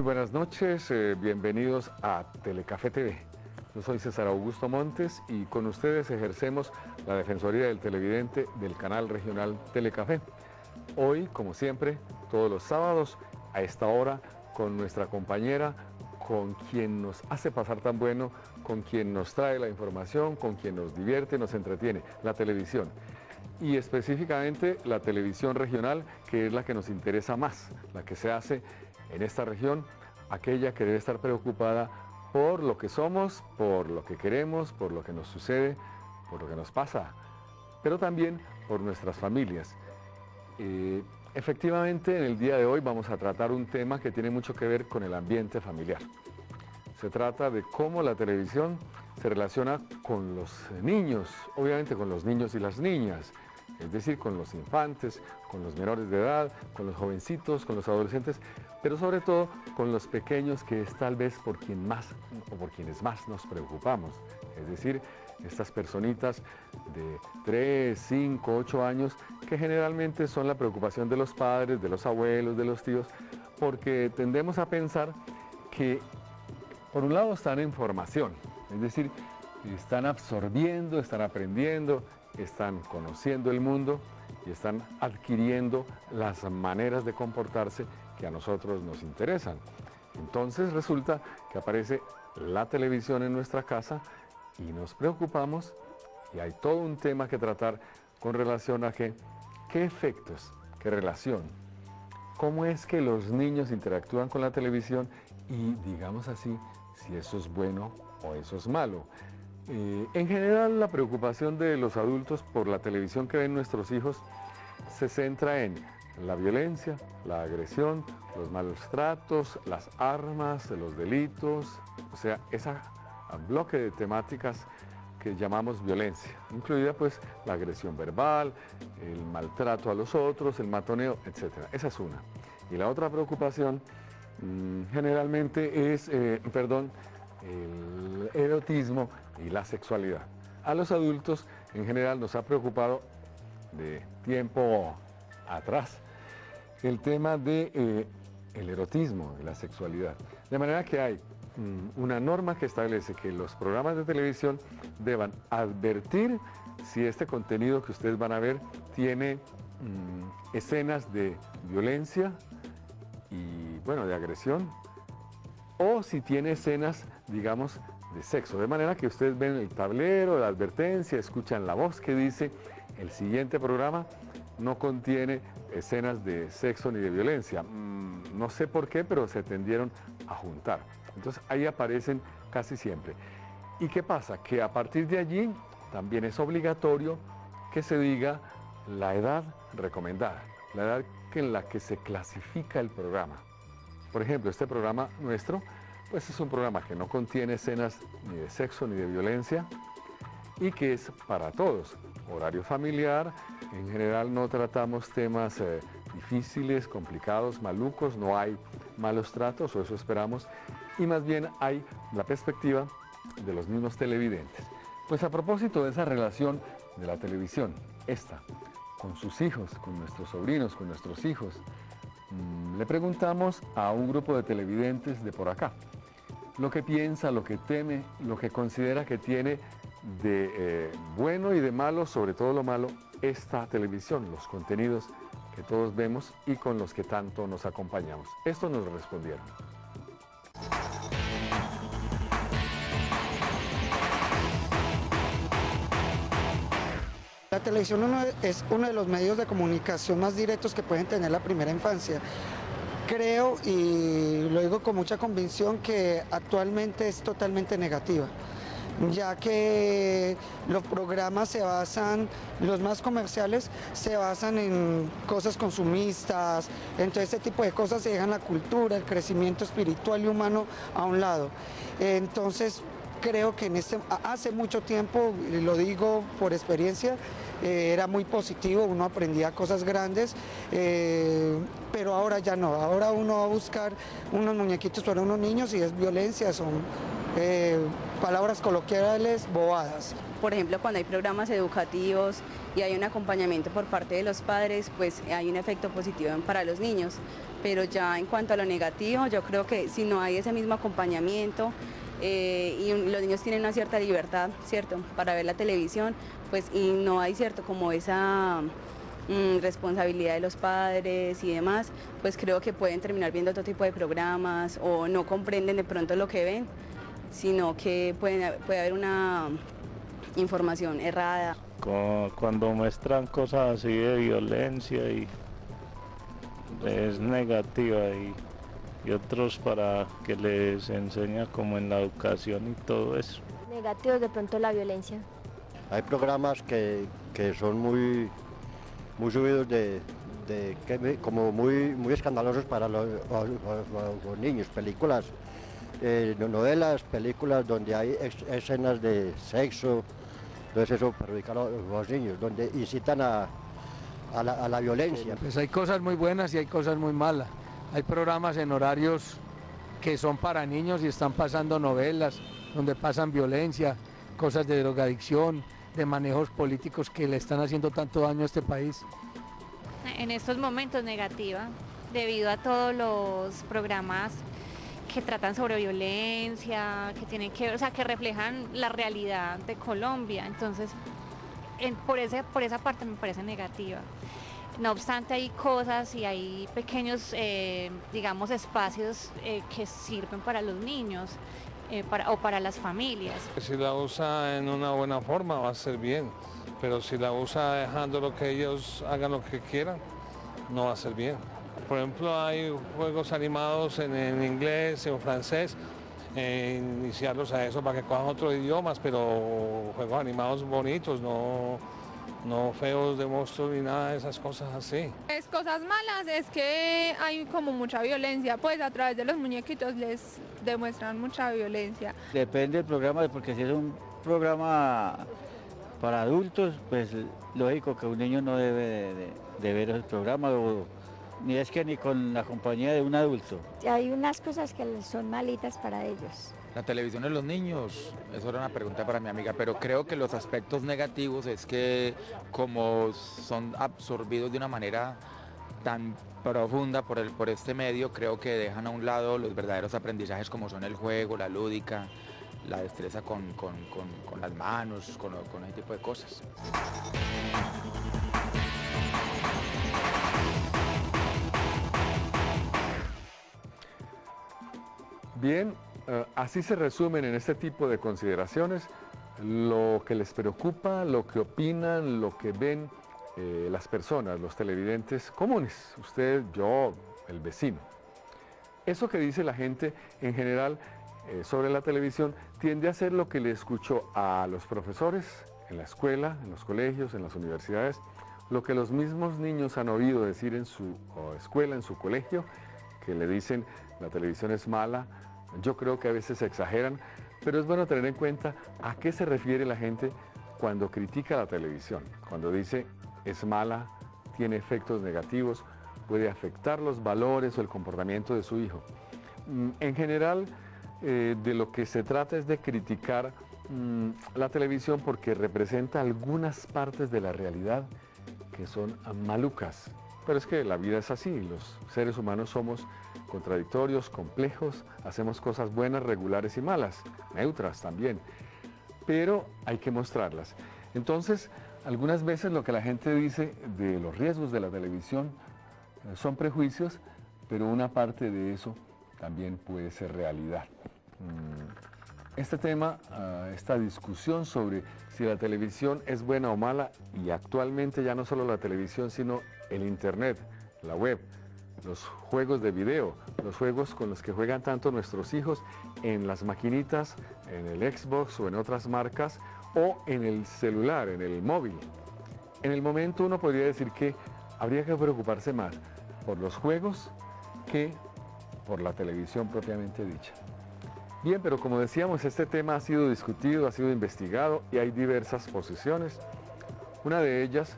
Muy buenas noches, bienvenidos a Telecafé TV. Yo soy César Augusto Montes y con ustedes ejercemos la Defensoría del Televidente del canal regional Telecafé. Hoy, como siempre, todos los sábados, a esta hora, con nuestra compañera, con quien nos hace pasar tan bueno, con quien nos trae la información, con quien nos divierte, nos entretiene, la televisión. Y específicamente la televisión regional, que es la que nos interesa más, la que se hace en esta región, aquella que debe estar preocupada por lo que somos, por lo que queremos, por lo que nos sucede, por lo que nos pasa, pero también por nuestras familias. Efectivamente, en el día de hoy vamos a tratar un tema que tiene mucho que ver con el ambiente familiar. Se trata de cómo la televisión se relaciona con los niños, obviamente con los niños y las niñas, es decir, con los infantes, con los menores de edad, con los jovencitos, con los adolescentes, pero sobre todo con los pequeños, que es tal vez por quien más o por quienes más nos preocupamos, es decir, estas personitas de 3, 5, 8 años, que generalmente son la preocupación de los padres, de los abuelos, de los tíos, porque tendemos a pensar que por un lado están en formación, es decir, están absorbiendo, están aprendiendo, están conociendo el mundo y están adquiriendo las maneras de comportarse que a nosotros nos interesan. Entonces resulta que aparece la televisión en nuestra casa y nos preocupamos y hay todo un tema que tratar con relación a qué efectos, qué relación, cómo es que los niños interactúan con la televisión y, digamos así, si eso es bueno o eso es malo. En general, la preocupación de los adultos por la televisión que ven nuestros hijos se centra en la violencia, la agresión, los malos tratos, las armas, los delitos, o sea, ese bloque de temáticas que llamamos violencia, incluida pues la agresión verbal, el maltrato a los otros, el matoneo, etc. Esa es una. Y la otra preocupación generalmente es, el erotismo y la sexualidad. A los adultos en general nos ha preocupado de tiempo atrás el tema de el erotismo y la sexualidad. De manera que hay una norma que establece que los programas de televisión deban advertir si este contenido que ustedes van a ver tiene escenas de violencia y, bueno, de agresión, o si tiene escenas, digamos, de sexo. De manera que ustedes ven el tablero, la advertencia, escuchan la voz que dice: el siguiente programa no contiene escenas de sexo ni de violencia. No sé por qué, pero se tendieron a juntar. Entonces ahí aparecen casi siempre. ¿Y qué pasa? Que a partir de allí también es obligatorio que se diga la edad recomendada, la edad en la que se clasifica el programa. Por ejemplo, este programa nuestro, pues es un programa que no contiene escenas ni de sexo ni de violencia y que es para todos. Horario familiar, en general no tratamos temas difíciles, complicados, malucos, no hay malos tratos, o eso esperamos, y más bien hay la perspectiva de los mismos televidentes. Pues a propósito de esa relación de la televisión, esta, con sus hijos, con nuestros sobrinos, con nuestros hijos, le preguntamos a un grupo de televidentes de por acá lo que piensa, lo que teme, lo que considera que tiene de bueno y de malo, sobre todo lo malo, esta televisión, los contenidos que todos vemos y con los que tanto nos acompañamos. Esto nos respondieron. La televisión es uno de los medios de comunicación más directos que pueden tener la primera infancia. Creo, y lo digo con mucha convicción, que actualmente es totalmente negativa, ya que los programas se basan, los más comerciales, se basan en cosas consumistas, en todo este tipo de cosas, se dejan la cultura, el crecimiento espiritual y humano a un lado. Entonces, creo que hace mucho tiempo, y lo digo por experiencia, era muy positivo, uno aprendía cosas grandes, pero ahora ya no, ahora uno va a buscar unos muñequitos para unos niños y es violencia, son palabras coloquiales, bobadas. Por ejemplo, cuando hay programas educativos y hay un acompañamiento por parte de los padres, pues hay un efecto positivo para los niños. Pero ya en cuanto a lo negativo, yo creo que si no hay ese mismo acompañamiento y los niños tienen una cierta libertad, ¿cierto?, para ver la televisión, pues y no hay, ¿cierto?, como esa responsabilidad de los padres y demás, pues creo que pueden terminar viendo otro tipo de programas o no comprenden de pronto lo que ven, sino que puede haber una información errada. Cuando muestran cosas así de violencia y es negativa y otros para que les enseña como en la educación y todo eso. Negativos de pronto la violencia. Hay programas que son muy subidos como muy escandalosos para los niños, películas, novelas, películas donde hay escenas de sexo, entonces eso perjudica a los niños, donde incitan a la violencia. Pues hay cosas muy buenas y hay cosas muy malas. Hay programas en horarios que son para niños y están pasando novelas donde pasan violencia, cosas de drogadicción, de manejos políticos que le están haciendo tanto daño a este país. En estos momentos negativa, debido a todos los programas que tratan sobre violencia, que tienen que, o sea, que reflejan la realidad de Colombia. Entonces, por esa parte me parece negativa. No obstante, hay cosas y hay pequeños, digamos, espacios que sirven para los niños o para las familias. Si la usa en una buena forma va a ser bien, pero si la usa dejando que ellos hagan lo que quieran, no va a ser bien. Por ejemplo, hay juegos animados en inglés, en francés, iniciarlos a eso para que cojan otros idiomas, pero juegos animados bonitos, no feos de monstruos ni nada de esas cosas así. Es cosas malas, es que hay como mucha violencia, pues a través de los muñequitos les demuestran mucha violencia. Depende del programa, porque si es un programa para adultos, pues lógico que un niño no debe de ver esos programas, ni es que ni con la compañía de un adulto. Hay unas cosas que son malitas para ellos. La televisión de los niños, eso era una pregunta para mi amiga, pero creo que los aspectos negativos es que como son absorbidos de una manera tan profunda por este medio, creo que dejan a un lado los verdaderos aprendizajes como son el juego, la lúdica, la destreza con las manos, con ese tipo de cosas. Bien, así se resumen en este tipo de consideraciones lo que les preocupa, lo que opinan, lo que ven las personas, los televidentes comunes, usted, yo, el vecino. Eso que dice la gente en general sobre la televisión tiende a ser lo que le escuchó a los profesores en la escuela, en los colegios, en las universidades, lo que los mismos niños han oído decir en su escuela, en su colegio, que le dicen la televisión es mala. Yo creo que a veces exageran, pero es bueno tener en cuenta a qué se refiere la gente cuando critica la televisión, cuando dice es mala, tiene efectos negativos, puede afectar los valores o el comportamiento de su hijo. En general, de lo que se trata es de criticar la televisión porque representa algunas partes de la realidad que son malucas. Pero es que la vida es así, los seres humanos somos contradictorios, complejos, hacemos cosas buenas, regulares y malas, neutras también, pero hay que mostrarlas. Entonces, algunas veces lo que la gente dice de los riesgos de la televisión son prejuicios, pero una parte de eso también puede ser realidad. Este tema, esta discusión sobre si la televisión es buena o mala, y actualmente ya no solo la televisión, sino el internet, la web, los juegos de video, los juegos con los que juegan tanto nuestros hijos en las maquinitas, en el Xbox o en otras marcas, o en el celular, en el móvil. En el momento uno podría decir que habría que preocuparse más por los juegos que por la televisión propiamente dicha. Bien, pero como decíamos, este tema ha sido discutido, ha sido investigado y hay diversas posiciones. Una de ellas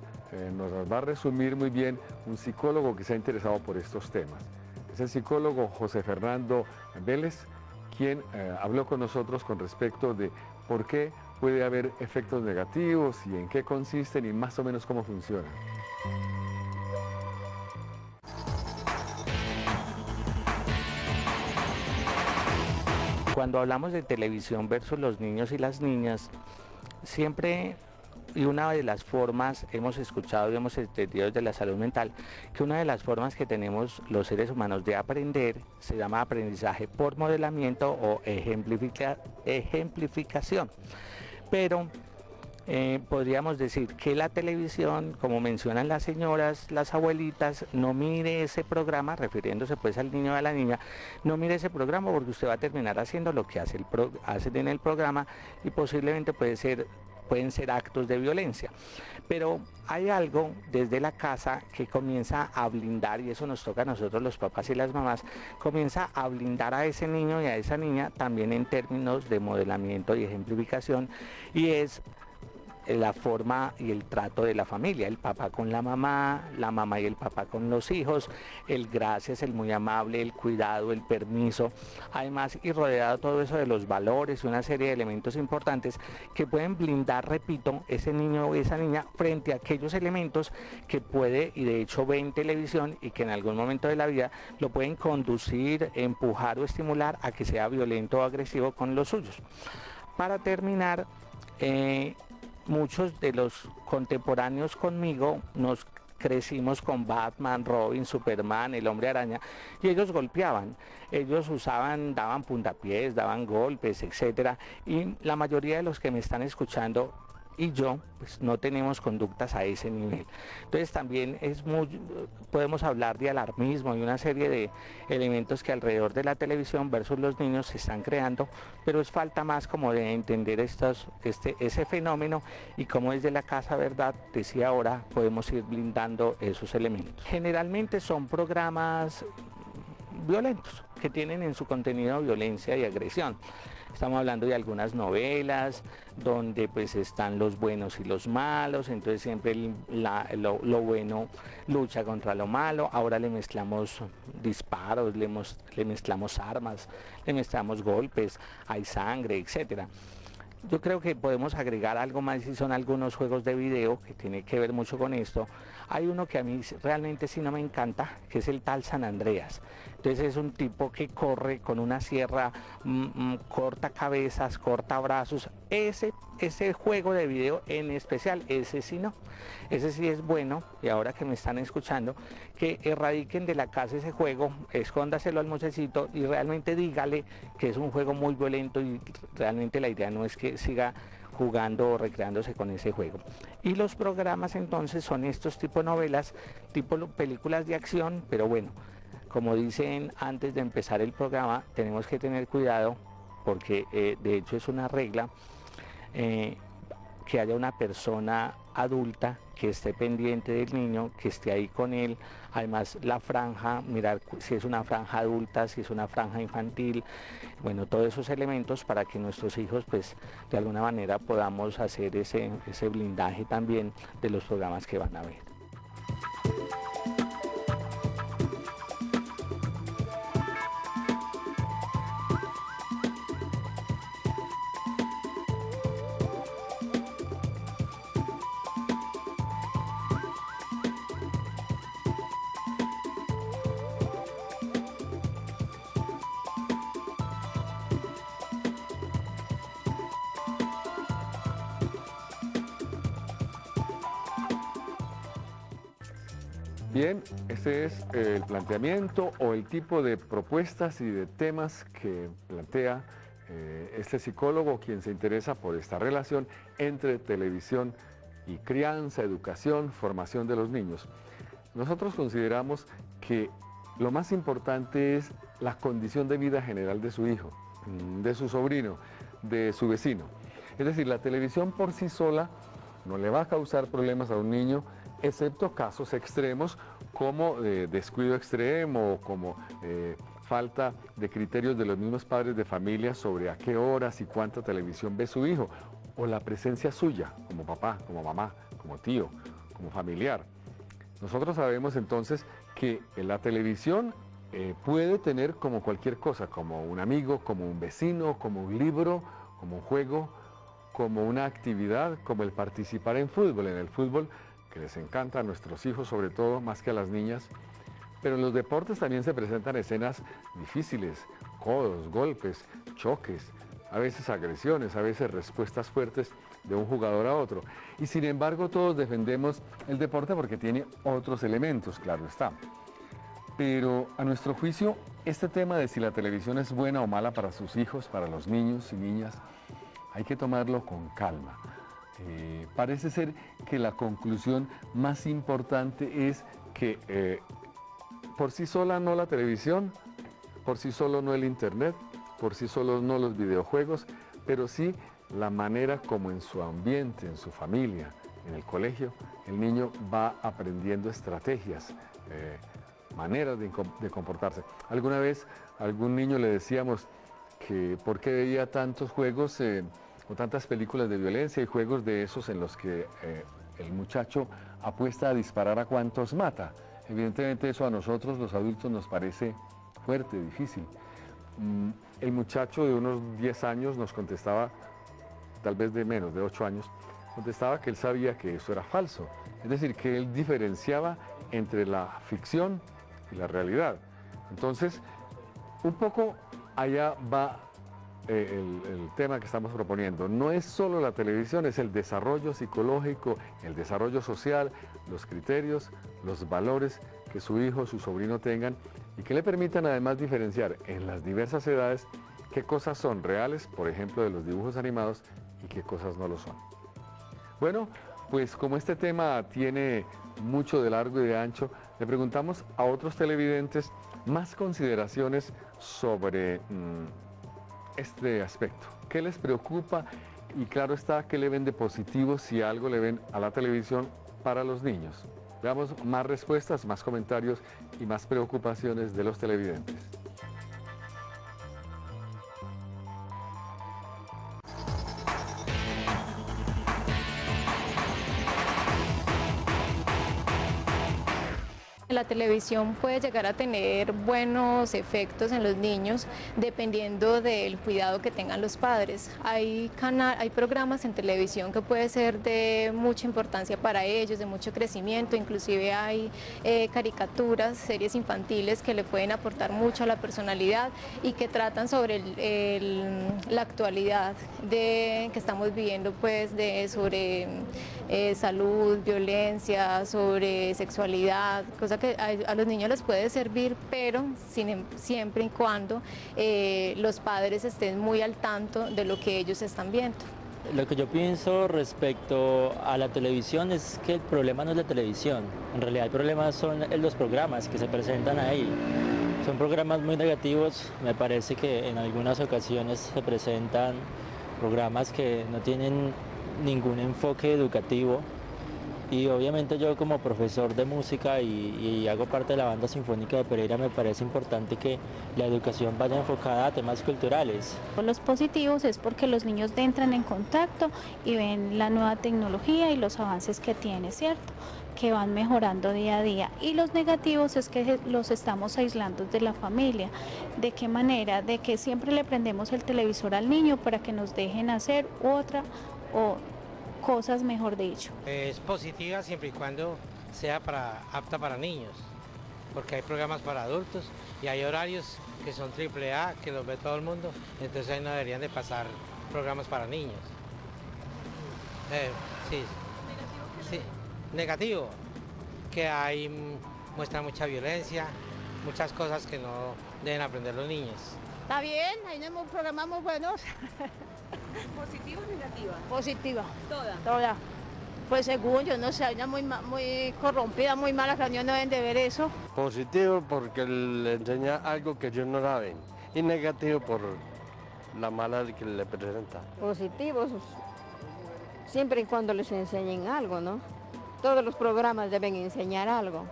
nos va a resumir muy bien un psicólogo que se ha interesado por estos temas. Es el psicólogo José Fernando Vélez, quien habló con nosotros con respecto de por qué puede haber efectos negativos y en qué consisten y más o menos cómo funcionan. Cuando hablamos de televisión versus los niños y las niñas, siempre, y una de las formas, hemos escuchado y hemos entendido desde la salud mental, que una de las formas que tenemos los seres humanos de aprender se llama aprendizaje por modelamiento o ejemplificación. Pero podríamos decir que la televisión, como mencionan las señoras, las abuelitas, no mire ese programa, refiriéndose pues al niño o a la niña, no mire ese programa porque usted va a terminar haciendo lo que hacen en el programa y posiblemente pueden ser actos de violencia. Pero hay algo desde la casa que comienza a blindar, y eso nos toca a nosotros los papás y las mamás, comienza a blindar a ese niño y a esa niña también en términos de modelamiento y ejemplificación, y es la forma y el trato de la familia, el papá con la mamá y el papá con los hijos, el gracias, el muy amable, el cuidado, el permiso, además y rodeado todo eso de los valores y una serie de elementos importantes que pueden blindar, repito, ese niño o esa niña frente a aquellos elementos que puede y de hecho ve en televisión y que en algún momento de la vida lo pueden conducir, empujar o estimular a que sea violento o agresivo con los suyos. Para terminar, muchos de los contemporáneos conmigo nos crecimos con Batman, Robin, Superman, el Hombre Araña, y ellos golpeaban, ellos daban puntapiés, daban golpes, etcétera, y la mayoría de los que me están escuchando y yo, pues no tenemos conductas a ese nivel. Entonces también podemos hablar de alarmismo y una serie de elementos que alrededor de la televisión versus los niños se están creando, pero es falta más como de entender ese fenómeno y cómo desde la casa, ¿verdad?, decía ahora, podemos ir blindando esos elementos. Generalmente son programas violentos, que tienen en su contenido violencia y agresión. Estamos hablando de algunas novelas donde pues están los buenos y los malos, entonces siempre lo bueno lucha contra lo malo, ahora le mezclamos disparos, le mezclamos armas, le mezclamos golpes, hay sangre, etcétera. Yo creo que podemos agregar algo más y son algunos juegos de video que tiene que ver mucho con esto. Hay uno que a mí realmente sí no me encanta, que es el tal San Andreas. Entonces es un tipo que corre con una sierra, corta cabezas, corta brazos. Ese juego de video en especial, ese sí no. Ese sí es bueno, y ahora que me están escuchando, que erradiquen de la casa ese juego, escóndaselo al muchachito y realmente dígale que es un juego muy violento y realmente la idea no es que siga jugando o recreándose con ese juego. Y los programas entonces son estos tipo novelas, tipo películas de acción, pero bueno, como dicen antes de empezar el programa, tenemos que tener cuidado porque de hecho es una regla que haya una persona adulta que esté pendiente del niño, que esté ahí con él, además la franja, mirar si es una franja adulta, si es una franja infantil, bueno, todos esos elementos para que nuestros hijos pues de alguna manera podamos hacer ese blindaje también de los programas que van a ver. Bien, este es el planteamiento o el tipo de propuestas y de temas que plantea este psicólogo, quien se interesa por esta relación entre televisión y crianza, educación, formación de los niños. Nosotros consideramos que lo más importante es la condición de vida general de su hijo, de su sobrino, de su vecino. Es decir, la televisión por sí sola no le va a causar problemas a un niño, excepto casos extremos como descuido extremo o como falta de criterios de los mismos padres de familia sobre a qué horas y cuánta televisión ve su hijo, o la presencia suya como papá, como mamá, como tío, como familiar. Nosotros sabemos entonces que la televisión puede tener como cualquier cosa, como un amigo, como un vecino, como un libro, como un juego, como una actividad, como el participar en fútbol. En el fútbol, que les encanta a nuestros hijos, sobre todo, más que a las niñas. Pero en los deportes también se presentan escenas difíciles, codos, golpes, choques, a veces agresiones, a veces respuestas fuertes de un jugador a otro. Y sin embargo, todos defendemos el deporte porque tiene otros elementos, claro está. Pero a nuestro juicio, este tema de si la televisión es buena o mala para sus hijos, para los niños y niñas, hay que tomarlo con calma. Parece ser que la conclusión más importante es que por sí sola no la televisión, por sí solo no el internet, por sí solos no los videojuegos, pero sí la manera como en su ambiente, en su familia, en el colegio, el niño va aprendiendo estrategias, maneras de comportarse. Alguna vez a algún niño le decíamos que por qué veía tantos juegos o tantas películas de violencia y juegos de esos en los que el muchacho apuesta a disparar a cuantos mata. Evidentemente eso a nosotros los adultos nos parece fuerte, difícil. El muchacho de unos 10 años nos contestaba, tal vez de menos, de 8 años, contestaba que él sabía que eso era falso. Es decir, que él diferenciaba entre la ficción y la realidad. Entonces, un poco allá va el tema que estamos proponiendo. No es solo la televisión, es el desarrollo psicológico, el desarrollo social, los criterios, los valores que su hijo o su sobrino tengan y que le permitan además diferenciar en las diversas edades qué cosas son reales, por ejemplo, de los dibujos animados, y qué cosas no lo son. Bueno, pues como este tema tiene mucho de largo y de ancho, le preguntamos a otros televidentes más consideraciones sobre este aspecto. ¿Qué les preocupa? Y claro está, ¿qué le ven de positivo si algo le ven a la televisión para los niños? Veamos más respuestas, más comentarios y más preocupaciones de los televidentes. La televisión puede llegar a tener buenos efectos en los niños dependiendo del cuidado que tengan los padres. Hay programas en televisión que puede ser de mucha importancia para ellos, de mucho crecimiento, inclusive hay caricaturas, series infantiles que le pueden aportar mucho a la personalidad y que tratan sobre la actualidad que estamos viviendo, pues, sobre salud, violencia, sobre sexualidad, cosa que a los niños les puede servir, pero siempre y cuando los padres estén muy al tanto de lo que ellos están viendo. Lo que yo pienso respecto a la televisión es que el problema no es la televisión, en realidad el problema son los programas que se presentan ahí. Son programas muy negativos, me parece que en algunas ocasiones se presentan programas que no tienen ningún enfoque educativo. Y obviamente yo como profesor de música y hago parte de la banda sinfónica de Pereira, me parece importante que la educación vaya enfocada a temas culturales. Los positivos es porque los niños entran en contacto y ven la nueva tecnología y los avances que tiene, ¿cierto?, que van mejorando día a día. Y los negativos es que los estamos aislando de la familia. ¿De qué manera? De que siempre le prendemos el televisor al niño para que nos dejen hacer otra o cosas, mejor dicho. Es positiva siempre y cuando sea apta para niños, porque hay programas para adultos y hay horarios que son AAA, que los ve todo el mundo, entonces ahí no deberían de pasar programas para niños. Sí. Negativo, que muestra mucha violencia, muchas cosas que no deben aprender los niños. Está bien, hay programas muy buenos. ¿Positiva o negativa? Positiva. ¿Toda? Toda. Pues según, yo no sé, hay una muy corrompida, muy mala, que los niños no deben de ver eso. Positivo porque le enseña algo que ellos no saben. Y negativo por la mala que le presenta. Positivos, siempre y cuando les enseñen algo, ¿no? Todos los programas deben enseñar algo.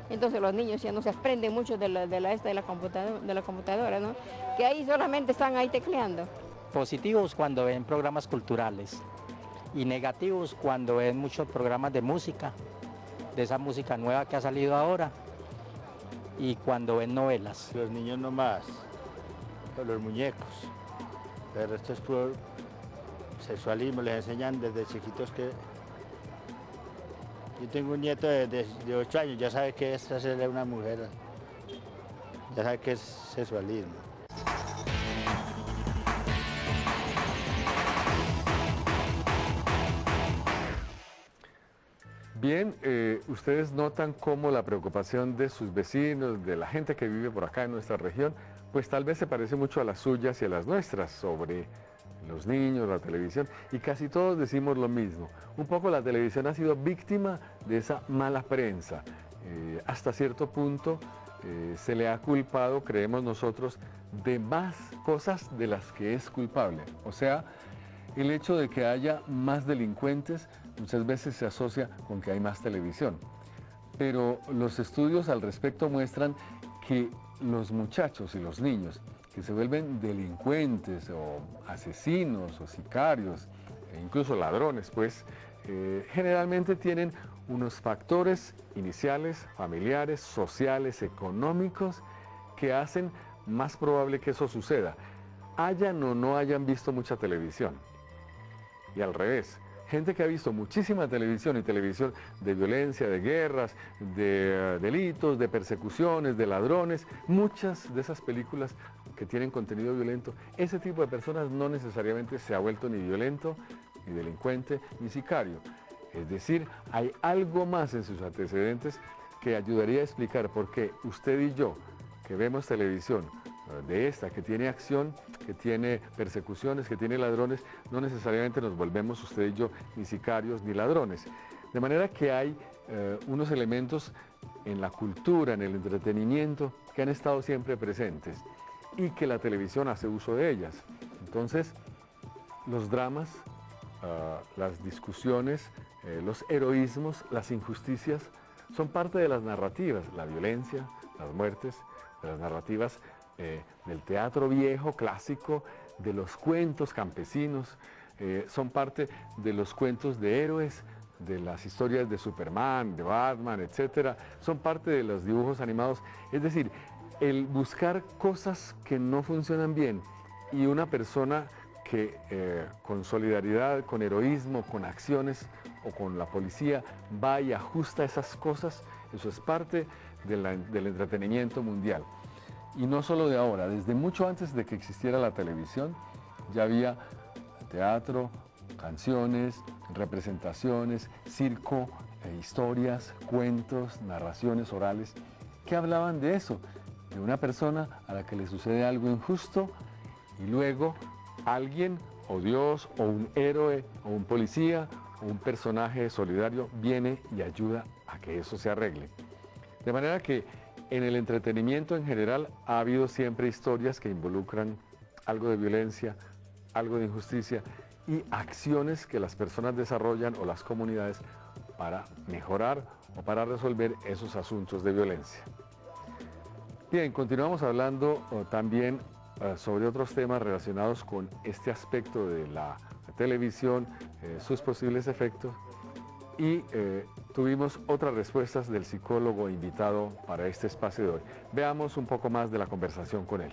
Entonces los niños ya no se aprenden mucho de la computadora, ¿no? Que ahí solamente están ahí tecleando. Positivos cuando ven programas culturales y negativos cuando ven muchos programas de música, de esa música nueva que ha salido ahora. y cuando ven novelas. Los niños no más, los muñecos, pero esto es puro sexualismo, les enseñan desde chiquitos que... Yo tengo un nieto de 8 años, ya sabe qué es hacerle a una mujer, ya sabe qué es sexualismo. Bien, ustedes notan cómo la preocupación de sus vecinos, de la gente que vive por acá en nuestra región, pues tal vez se parece mucho a las suyas y a las nuestras sobre los niños, la televisión, y casi todos decimos lo mismo. Un poco la televisión ha sido víctima de esa mala prensa. Hasta cierto punto se le ha culpado, creemos nosotros, de más cosas de las que es culpable. O sea, el hecho de que haya más delincuentes muchas veces se asocia con que hay más televisión. Pero los estudios al respecto muestran que los muchachos y los niños que se vuelven delincuentes o asesinos o sicarios, e incluso ladrones, pues generalmente tienen unos factores iniciales, familiares, sociales, económicos, que hacen más probable que eso suceda, hayan o no hayan visto mucha televisión. Y al revés, gente que ha visto muchísima televisión y televisión de violencia, de guerras, de delitos, de persecuciones, de ladrones, muchas de esas películas que tienen contenido violento, ese tipo de personas no necesariamente se ha vuelto ni violento, ni delincuente, ni sicario. Es decir, hay algo más en sus antecedentes que ayudaría a explicar por qué usted y yo, que vemos televisión de esta, que tiene acción, que tiene persecuciones, que tiene ladrones, no necesariamente nos volvemos usted y yo ni sicarios ni ladrones. De manera que hay unos elementos en la cultura, en el entretenimiento, que han estado siempre presentes y que la televisión hace uso de ellas. Entonces, los dramas, las discusiones, los heroísmos, las injusticias, son parte de las narrativas, la violencia, las muertes, de las narrativas del teatro viejo, clásico, de los cuentos campesinos, son parte de los cuentos de héroes, de las historias de Superman, de Batman, etc. Son parte de los dibujos animados. Es decir, el buscar cosas que no funcionan bien y una persona que con solidaridad, con heroísmo, con acciones o con la policía va y ajusta esas cosas, eso es parte del entretenimiento mundial. Y no solo de ahora, desde mucho antes de que existiera la televisión, ya había teatro, canciones, representaciones, circo, historias, cuentos, narraciones orales, que hablaban de eso, de una persona a la que le sucede algo injusto y luego alguien, o Dios, o un héroe, o un policía, o un personaje solidario viene y ayuda a que eso se arregle. De manera que en el entretenimiento en general ha habido siempre historias que involucran algo de violencia, algo de injusticia y acciones que las personas desarrollan o las comunidades para mejorar o para resolver esos asuntos de violencia. Bien, continuamos hablando también sobre otros temas relacionados con este aspecto de la televisión, sus posibles efectos, y tuvimos otras respuestas del psicólogo invitado para este espacio de hoy. Veamos un poco más de la conversación con él.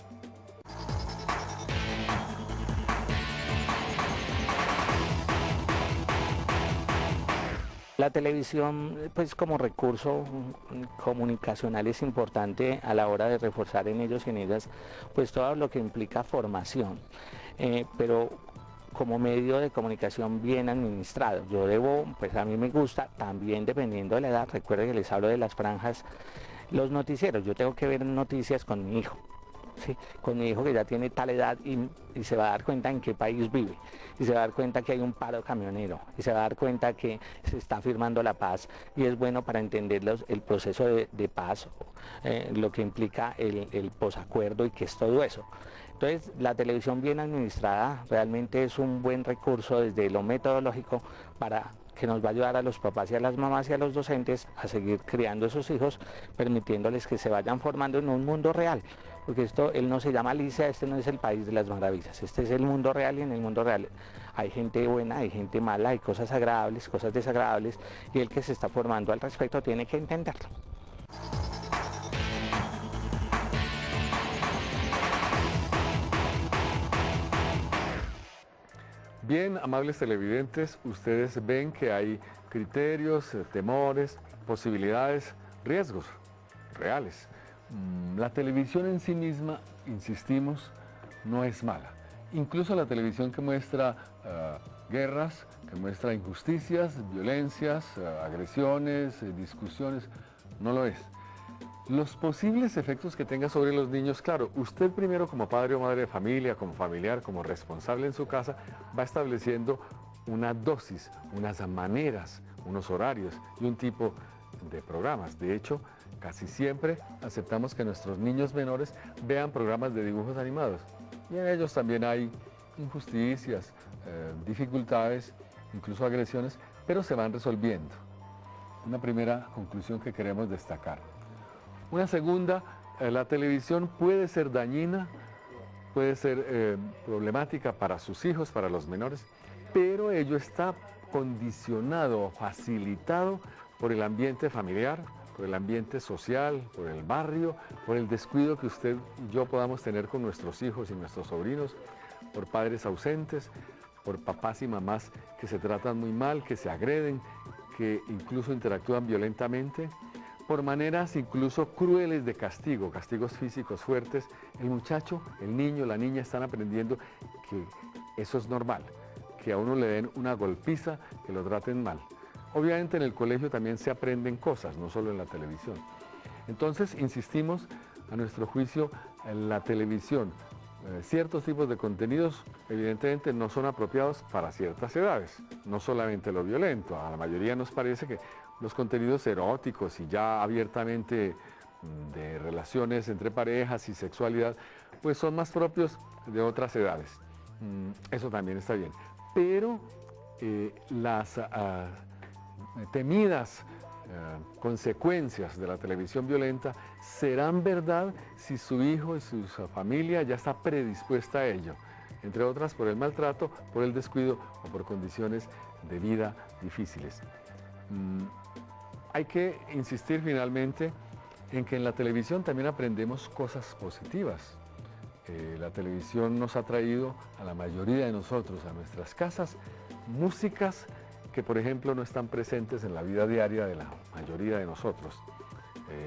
La televisión, pues como recurso comunicacional es importante a la hora de reforzar en ellos y en ellas, pues todo lo que implica formación, pero como medio de comunicación bien administrado. Yo debo, pues a mí me gusta, también dependiendo de la edad, recuerden que les hablo de las franjas, los noticieros, yo tengo que ver noticias con mi hijo. Sí, con mi hijo que ya tiene tal edad y se va a dar cuenta en qué país vive, y se va a dar cuenta que hay un paro camionero, y se va a dar cuenta que se está firmando la paz, y es bueno para entender el proceso de paz, lo que implica el posacuerdo y qué es todo eso. Entonces, la televisión bien administrada realmente es un buen recurso desde lo metodológico para que nos va a ayudar a los papás y a las mamás y a los docentes a seguir criando a sus hijos, permitiéndoles que se vayan formando en un mundo real. Porque él no se llama Alicia, este no es el país de las maravillas, este es el mundo real, y en el mundo real hay gente buena, hay gente mala, hay cosas agradables, cosas desagradables, y el que se está formando al respecto tiene que entenderlo. Bien, amables televidentes, ustedes ven que hay criterios, temores, posibilidades, riesgos reales. La televisión en sí misma, insistimos, no es mala. Incluso la televisión que muestra guerras, que muestra injusticias, violencias, agresiones, discusiones, no lo es. Los posibles efectos que tenga sobre los niños, claro, usted primero como padre o madre de familia, como familiar, como responsable en su casa, va estableciendo una dosis, unas maneras, unos horarios y un tipo de programas. De hecho, casi siempre aceptamos que nuestros niños menores vean programas de dibujos animados. Y en ellos también hay injusticias, dificultades, incluso agresiones, pero se van resolviendo. Una primera conclusión que queremos destacar. Una segunda, la televisión puede ser dañina, puede ser problemática para sus hijos, para los menores, pero ello está condicionado, facilitado por el ambiente familiar, por el ambiente social, por el barrio, por el descuido que usted y yo podamos tener con nuestros hijos y nuestros sobrinos, por padres ausentes, por papás y mamás que se tratan muy mal, que se agreden, que incluso interactúan violentamente, por maneras incluso crueles de castigo, castigos físicos fuertes. El muchacho, el niño, la niña están aprendiendo que eso es normal, que a uno le den una golpiza, que lo traten mal. Obviamente en el colegio también se aprenden cosas, no solo en la televisión. Entonces, insistimos, a nuestro juicio, en la televisión, ciertos tipos de contenidos evidentemente no son apropiados para ciertas edades, no solamente lo violento. A la mayoría nos parece que los contenidos eróticos y ya abiertamente de relaciones entre parejas y sexualidad, pues son más propios de otras edades. Eso también está bien. Pero las temidas consecuencias de la televisión violenta serán verdad si su hijo y su familia ya está predispuesta a ello, entre otras por el maltrato, por el descuido o por condiciones de vida difíciles. Hay que insistir finalmente en que en la televisión también aprendemos cosas positivas. La televisión nos ha traído a la mayoría de nosotros, a nuestras casas, músicas que por ejemplo no están presentes en la vida diaria de la mayoría de nosotros.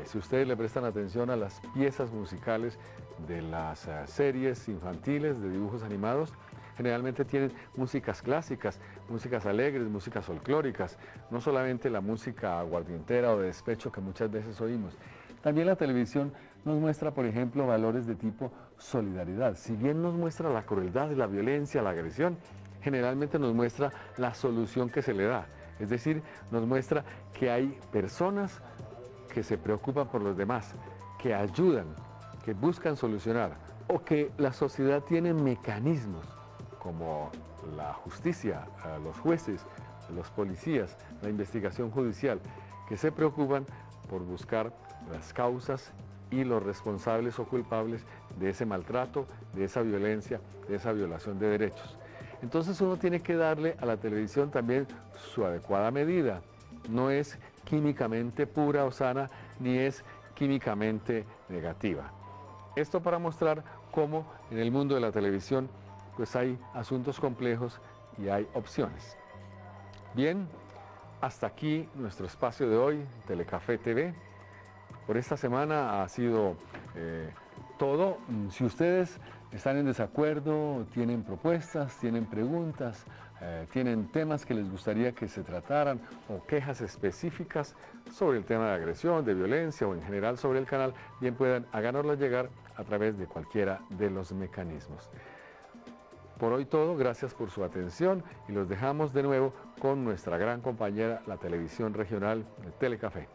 Si ustedes le prestan atención a las piezas musicales de las series infantiles de dibujos animados, generalmente tienen músicas clásicas, músicas alegres, músicas folclóricas, no solamente la música aguardientera o de despecho que muchas veces oímos. También la televisión nos muestra, por ejemplo, valores de tipo solidaridad. Si bien nos muestra la crueldad, la violencia, la agresión, generalmente nos muestra la solución que se le da. Es decir, nos muestra que hay personas que se preocupan por los demás, que ayudan, que buscan solucionar, o que la sociedad tiene mecanismos como la justicia, los jueces, los policías, la investigación judicial, que se preocupan por buscar las causas y los responsables o culpables de ese maltrato, de esa violencia, de esa violación de derechos. Entonces uno tiene que darle a la televisión también su adecuada medida. No es químicamente pura o sana, ni es químicamente negativa. Esto para mostrar cómo en el mundo de la televisión pues hay asuntos complejos y hay opciones. Bien, hasta aquí nuestro espacio de hoy, Telecafé TV. Por esta semana ha sido todo. Si ustedes están en desacuerdo, tienen propuestas, tienen preguntas, tienen temas que les gustaría que se trataran o quejas específicas sobre el tema de agresión, de violencia o en general sobre el canal, bien puedan háganoslo llegar a través de cualquiera de los mecanismos. Por hoy todo, gracias por su atención y los dejamos de nuevo con nuestra gran compañera, la televisión regional Telecafé.